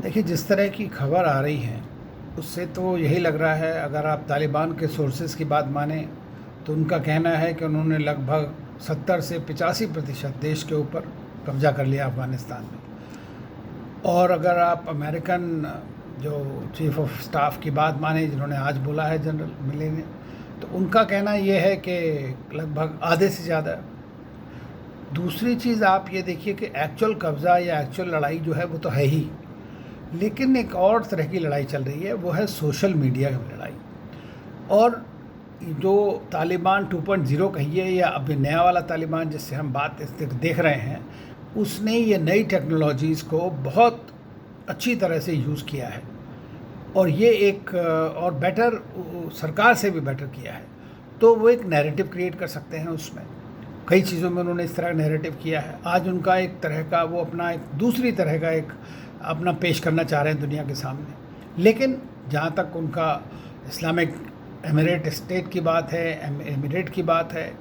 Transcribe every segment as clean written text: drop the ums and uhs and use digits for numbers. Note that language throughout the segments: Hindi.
देखिए, जिस तरह की खबर आ रही है, उससे तो यही लग रहा है, अगर आप तालिबान के सोर्सेज़ की बात मानें, तो उनका कहना है कि उन्होंने लगभग 70 से 85% देश के ऊपर कब्ज़ा कर लिया अफ़गानिस्तान में। और अगर आप अमेरिकन जो चीफ़ ऑफ स्टाफ की बात मानें, जिन्होंने आज बोला है जनरल मिले ने, तो उनका कहना ये है कि लगभग आधे से ज़्यादा। दूसरी चीज़ आप ये देखिए कि एक्चुअल कब्ज़ा या एक्चुअल लड़ाई जो है वो तो है ही, लेकिन एक और तरह की लड़ाई चल रही है, वो है सोशल मीडिया की लड़ाई। और जो तालिबान 2.0 कहिए या अभी नया वाला तालिबान जिससे हम बात देख रहे हैं, उसने ये नई टेक्नोलॉजीज़ को बहुत अच्छी तरह से यूज़ किया है। और ये एक और बेटर सरकार से भी बेटर किया है। तो वो एक नैरेटिव क्रिएट कर सकते हैं उसमें। कई चीज़ों में उन्होंने इस तरह नैरेटिव किया है। आज उनका एक तरह का वो अपना एक दूसरी तरह का एक अपना पेश करना चाह रहे हैं दुनिया के सामने। लेकिन जहाँ तक उनका इस्लामिक एमिरेट स्टेट की बात है, एमिरेट की बात है,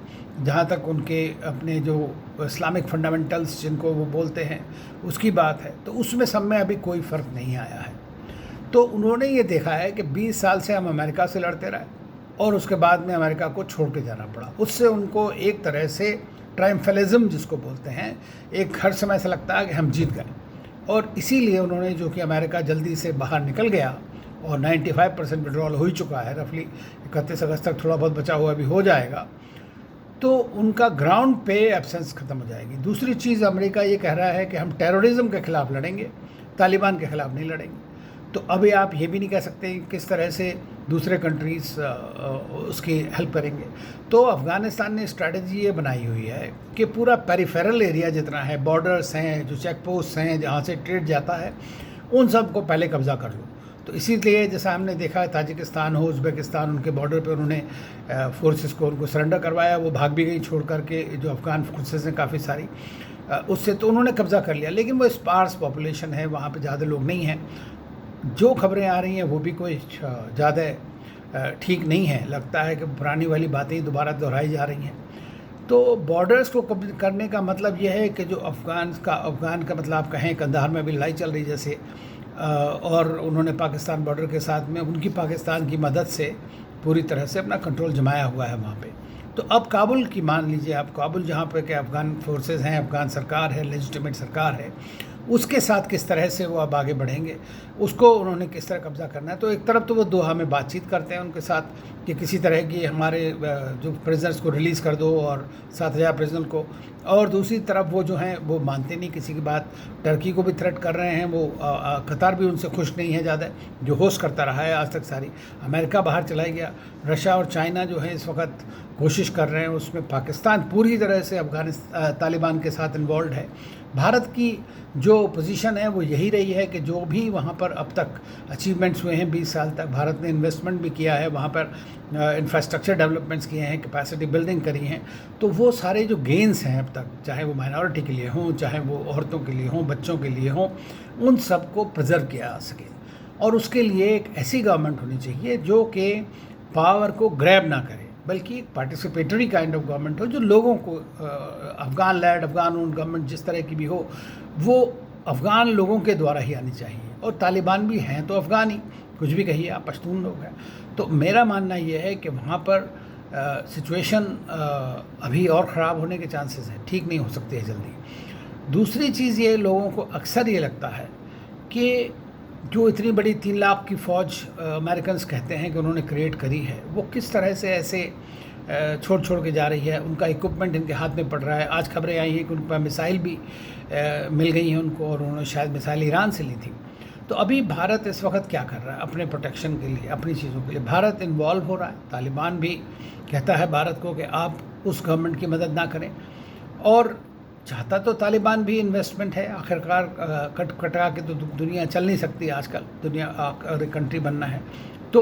जहाँ तक उनके अपने जो इस्लामिक फंडामेंटल्स जिनको वो बोलते हैं उसकी बात है, तो उसमें सब में अभी कोई फ़र्क नहीं आया है। तो उन्होंने ये देखा है कि 20 साल से हम अमेरिका से लड़ते रहे और उसके बाद में अमेरिका को छोड़ के जाना पड़ा। उससे उनको एक तरह से ट्रायम्फलिज्म जिसको बोलते हैं, एक हर समय ऐसा लगता है कि हम जीत गए। और इसीलिए उन्होंने जो कि अमेरिका जल्दी से बाहर निकल गया और 95% विड्रॉल हो ही चुका है, रफली 31 अगस्त तक थोड़ा बहुत बचा हुआ भी हो जाएगा, तो उनका ग्राउंड पे एब्सेंस ख़त्म हो जाएगी। दूसरी चीज़, अमेरिका ये कह रहा है कि हम टेररिज्म के ख़िलाफ़ लड़ेंगे, तालिबान के ख़िलाफ़ नहीं लड़ेंगे। तो अभी आप ये भी नहीं कह सकते किस तरह से दूसरे कंट्रीज़ उसकी हेल्प करेंगे। तो अफ़गानिस्तान ने स्ट्रैटेजी ये बनाई हुई है कि पूरा पेरिफेरल एरिया जितना है, बॉर्डर्स हैं, जो चेक पोस्ट हैं, जहाँ से ट्रेड जाता है, उन सब को पहले कब्ज़ा कर लो। तो इसीलिए जैसा हमने देखा है, ताजिकिस्तान हो, उज़्बेकिस्तान, उनके बॉर्डर पे उन्होंने फोर्सेस को उनको सरेंडर करवाया, वो भाग भी गई छोड़ करके, जो अफ़गान फोर्सेस हैं काफ़ी सारी, उससे तो उन्होंने कब्ज़ा कर लिया। लेकिन वो स्पार्स पॉपुलेशन है, वहाँ पे ज़्यादा लोग नहीं हैं। जो खबरें आ रही हैं वो भी कोई ज़्यादा ठीक नहीं है। लगता है कि पुरानी वाली बातें ही दोबारा दोहराई जा रही हैं। तो बॉर्डर्स को कब्ज़ा करने का मतलब ये है कि जो अफ़गान का मतलब आप कहें, कंधार में भी लड़ाई चल रही जैसे, और उन्होंने पाकिस्तान बॉर्डर के साथ में उनकी पाकिस्तान की मदद से पूरी तरह से अपना कंट्रोल जमाया हुआ है वहाँ पे। तो अब काबुल की मान लीजिए आप, काबुल जहाँ पे कि अफ़गान फोर्सेस हैं, अफ़गान सरकार है, लेजिटिमेट सरकार है, उसके साथ किस तरह से वो अब आगे बढ़ेंगे, उसको उन्होंने किस तरह कब्ज़ा करना है। तो एक तरफ तो वो दोहा में बातचीत करते हैं उनके साथ कि किसी तरह की हमारे जो प्रिजनर्स को रिलीज़ कर दो, और 7,000 प्रिजनर को, और दूसरी तरफ वो जो हैं वो मानते नहीं किसी की बात। टर्की को भी थ्रेट कर रहे हैं वो, कतार भी उनसे खुश नहीं है ज़्यादा, जो होस्ट करता रहा है आज तक सारी। अमेरिका बाहर चला गया, रशिया और चाइना जो है इस वक्त कोशिश कर रहे हैं उसमें। पाकिस्तान पूरी तरह से अफ़गानिस्तान तालिबान के साथ इन्वॉल्व है। भारत की जो पोजीशन है वो यही रही है कि जो भी वहाँ पर अब तक अचीवमेंट्स हुए हैं 20 साल तक, भारत ने इन्वेस्टमेंट भी किया है वहाँ पर, इंफ्रास्ट्रक्चर डेवलपमेंट्स किए हैं, कैपेसिटी बिल्डिंग करी हैं। तो वो सारे जो गेंस हैं अब तक, चाहे वो माइनॉरिटी के लिए हों, चाहे वो औरतों के लिए हों, बच्चों के लिए हों, उन सब को प्रिजर्व किया जा सके। और उसके लिए एक ऐसी गवर्नमेंट होनी चाहिए जो कि पावर को ग्रैब ना करे, बल्कि एक पार्टिसिपेटरी काइंड ऑफ गवर्नमेंट हो, जो लोगों को Afghan led, Afghan own government जिस तरह की भी हो, वो अफ़गान लोगों के द्वारा ही आनी चाहिए। और तालिबान भी हैं तो अफ़गान ही, कुछ भी कहिए आप, पश्तून लोग हैं। तो मेरा मानना ये है कि वहाँ पर सिचुएशन अभी और ख़राब होने के चांसेस हैं, ठीक नहीं हो सकती है जल्दी। दूसरी चीज़ ये, लोगों को अक्सर ये लगता है कि जो इतनी बड़ी 3 लाख की फ़ौज अमेरिकन्स कहते हैं कि उन्होंने क्रिएट करी है, वो किस तरह से ऐसे छोड़ के जा रही है। उनका इक्विपमेंट इनके हाथ में पड़ रहा है। आज खबरें आई हैं कि उन पर मिसाइल भी मिल गई हैं उनको, और उन्होंने शायद मिसाइल ईरान से ली थी। तो अभी भारत इस वक्त क्या कर रहा है अपने प्रोटेक्शन के लिए, अपनी चीज़ों के लिए? भारत इन्वॉल्व हो रहा है। तालिबान भी कहता है भारत को कि आप उस गवर्नमेंट की मदद ना करें, और चाहता तो तालिबान भी इन्वेस्टमेंट है। आखिरकार कटा के तो दुनिया चल नहीं सकती आजकल, दुनिया अगर कंट्री बनना है तो।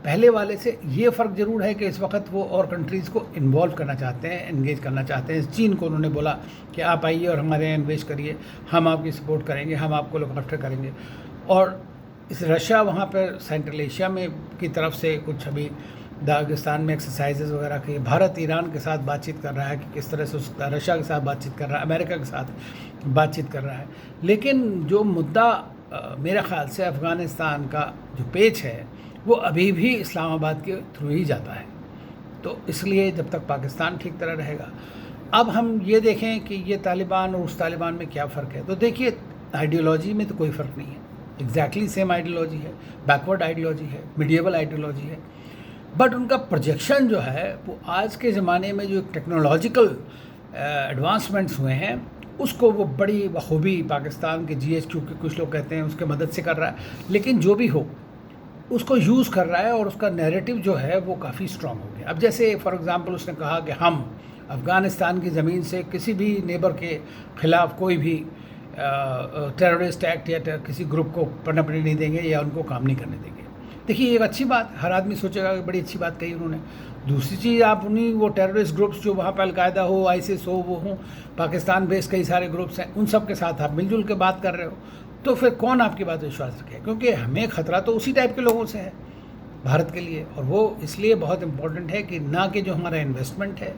पहले वाले से ये फ़र्क ज़रूर है कि इस वक्त वो और कंट्रीज़ को इन्वॉल्व करना चाहते हैं, एंगेज करना चाहते हैं। चीन को उन्होंने बोला कि आप आइए और हमारे यहाँ इन्वेस्ट करिए, हम आपकी सपोर्ट करेंगे, हम आपको लुक आफ्टर करेंगे। और इस रशिया वहाँ पर सेंट्रल एशिया में की तरफ से कुछ अभी दागिस्तान में एक्सरसाइजेज़ वगैरह की, भारत ईरान के साथ बातचीत कर रहा है कि किस तरह से उस रशिया के साथ बातचीत कर रहा है, अमेरिका के साथ बातचीत कर रहा है। लेकिन जो मुद्दा मेरे ख़्याल से अफ़गानिस्तान का जो पेच है वो अभी भी इस्लामाबाद के थ्रू ही जाता है। तो इसलिए जब तक पाकिस्तान ठीक तरह रहेगा। अब हम ये देखें कि ये तालिबान और उस तालिबान में क्या फ़र्क है, तो देखिए आइडियोलॉजी में तो कोई फ़र्क नहीं है, एग्जैक्टली सेम आइडियोलॉजी है, बैकवर्ड आइडियोलॉजी है, मिडिएवल आइडियोलॉजी है, बट उनका प्रोजेक्शन जो है वो आज के ज़माने में जो टेक्नोलॉजिकल एडवांसमेंट्स हुए हैं उसको वो बड़ी बखूबी पाकिस्तान के GHQ के कुछ लोग कहते हैं उसके मदद से कर रहा है, लेकिन जो भी हो उसको यूज़ कर रहा है और उसका नैरेटिव जो है वो काफ़ी स्ट्रांग हो गया। अब जैसे फॉर एग्ज़ाम्पल उसने कहा कि हम अफ़गानिस्तान की ज़मीन से किसी भी नेबर के ख़िलाफ़ कोई भी टेररिस्ट एक्ट या किसी ग्रुप को पनपने नहीं देंगे या उनको काम नहीं करने देंगे। देखिए एक अच्छी बात, हर आदमी सोचेगा कि बड़ी अच्छी बात कही उन्होंने। दूसरी चीज़, आप उन्हीं वो टेररिस्ट ग्रुप्स जो वहाँ पर अलकायदा हो, ISIS हो, वो हों, पाकिस्तान बेस्ड कई सारे ग्रुप्स हैं, उन सब के साथ आप मिलजुल के बात कर रहे हो, तो फिर कौन आपकी बात विश्वास रखे? क्योंकि हमें ख़तरा तो उसी टाइप के लोगों से है भारत के लिए, और वो इसलिए बहुत इम्पोर्टेंट है कि ना कि जो हमारा इन्वेस्टमेंट है,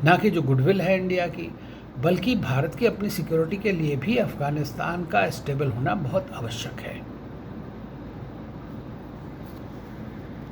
ना कि जो गुडविल है इंडिया की, बल्कि भारत की अपनी सिक्योरिटी के लिए भी अफ़गानिस्तान का स्टेबल होना बहुत आवश्यक है।